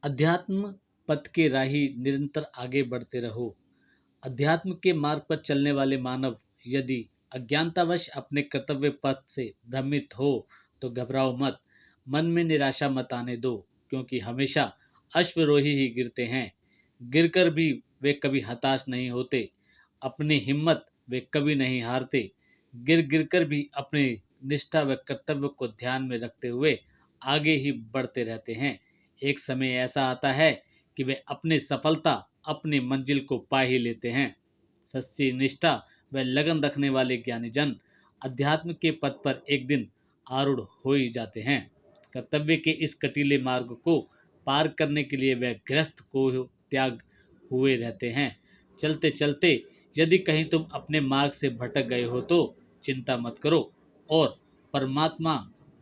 अध्यात्म पथ के राही निरंतर आगे बढ़ते रहो। अध्यात्म के मार्ग पर चलने वाले मानव यदि अज्ञानतावश अपने कर्तव्य पथ से भ्रमित हो तो घबराओ मत, मन में निराशा मत आने दो, क्योंकि हमेशा अश्वरोही ही गिरते हैं। गिरकर भी वे कभी हताश नहीं होते, अपनी हिम्मत वे कभी नहीं हारते। गिर गिरकर भी अपनी निष्ठा व कर्तव्य को ध्यान में रखते हुए आगे ही बढ़ते रहते हैं। एक समय ऐसा आता है कि वे अपनी सफलता, अपनी मंजिल को पा ही लेते हैं। सच्ची निष्ठा व लगन रखने वाले ज्ञानी जन अध्यात्म के पथ पर एक दिन आरूढ़ हो ही जाते हैं। कर्तव्य के इस कटीले मार्ग को पार करने के लिए वे गृहस्थ को त्याग हुए रहते हैं। चलते चलते यदि कहीं तुम अपने मार्ग से भटक गए हो तो चिंता मत करो और परमात्मा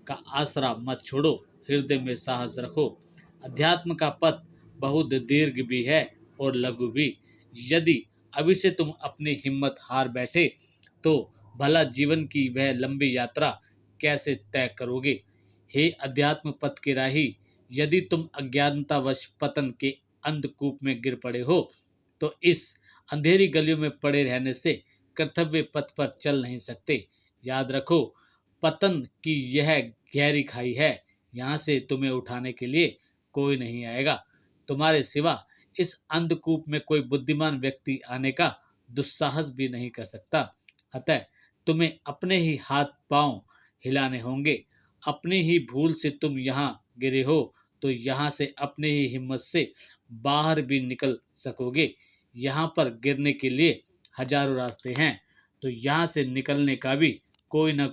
का आसरा मत छोड़ो। हृदय में साहस रखो। अध्यात्म का पथ बहुत दीर्घ भी है और लघु भी। यदि अभी से तुम अपनी हिम्मत हार बैठे तो भला जीवन की वह लंबी यात्रा कैसे तय करोगे। हे अध्यात्म पथ के राही, यदि तुम अज्ञानतावश पतन के अंधकूप में गिर पड़े हो तो इस अंधेरी गलियों में पड़े रहने से कर्तव्य पथ पर चल नहीं सकते। याद रखो, पतन की यह गहरी खाई है, यहाँ से तुम्हें उठाने के लिए कोई नहीं आएगा। तुम्हारे सिवा इस अंधकूप में कोई बुद्धिमान व्यक्ति आने का दुस्साहस भी नहीं कर सकता। अतः तुम्हें अपने ही हाथ पांव हिलाने होंगे। अपनी ही भूल से तुम यहाँ गिरे हो तो यहाँ से अपनी ही हिम्मत से बाहर भी निकल सकोगे। यहाँ पर गिरने के लिए हजारों रास्ते हैं, तो यहाँ से निकलने का भी कोई ना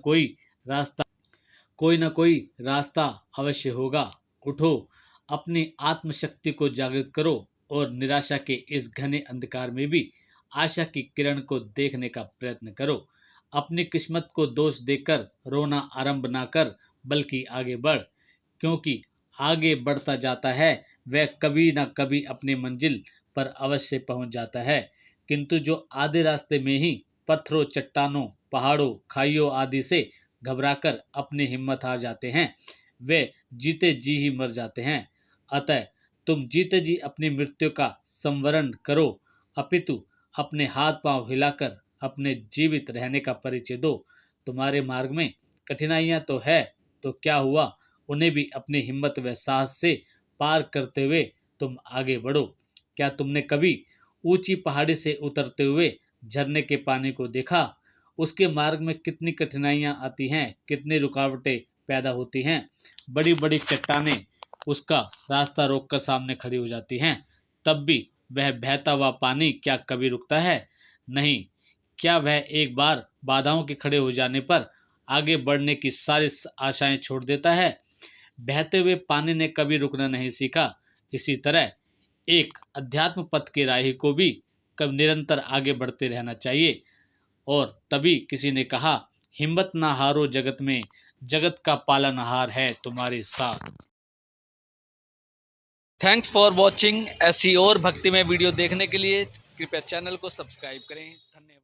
कोई रास्ता अवश्य होगा। उठो, अपनी आत्मशक्ति को जागृत करो और निराशा के इस घने अंधकार में भी आशा की किरण को देखने का प्रयत्न करो। अपनी किस्मत को दोष देकर रोना आरंभ ना कर, बल्कि आगे बढ़, क्योंकि आगे बढ़ता जाता है वह कभी ना कभी अपनी मंजिल पर अवश्य पहुंच जाता है। किंतु जो आधे रास्ते में ही पत्थरों, चट्टानों, पहाड़ों, खाइयों आदि से घबराकर अपनी हिम्मत हार जाते हैं, वे जीते जी ही मर जाते हैं। अतः तुम जीते जी अपनी मृत्यु का संवरण करो, अपितु अपने हाथ पांव हिलाकर अपने जीवित रहने का परिचय दो। तुम्हारे मार्ग में कठिनाइयां तो है, तो क्या हुआ, उन्हें भी अपनी हिम्मत व साहस से पार करते हुए तुम आगे बढ़ो। क्या तुमने कभी ऊंची पहाड़ी से उतरते हुए झरने के पानी को देखा? उसके मार्ग में कितनी कठिनाइयां आती हैं, कितनी रुकावटें पैदा होती हैं। बड़ी बड़ी चट्टानें उसका रास्ता रोककर सामने खड़ी हो जाती हैं, तब भी वह बहता हुआ पानी क्या कभी रुकता है? नहीं। क्या वह एक बार बाधाओं के खड़े हो जाने पर आगे बढ़ने की सारी आशाएं छोड़ देता है? बहते हुए पानी ने कभी रुकना नहीं सीखा। इसी तरह एक अध्यात्म पथ के राही को भी कब निरंतर आगे बढ़ते रहना चाहिए। और तभी किसी ने कहा, हिम्मत ना हारो जगत में, जगत का पालनहार है तुम्हारे साथ। Thanks for watching. ऐसी और भक्तिमय वीडियो देखने के लिए कृपया चैनल को सब्सक्राइब करें। धन्यवाद।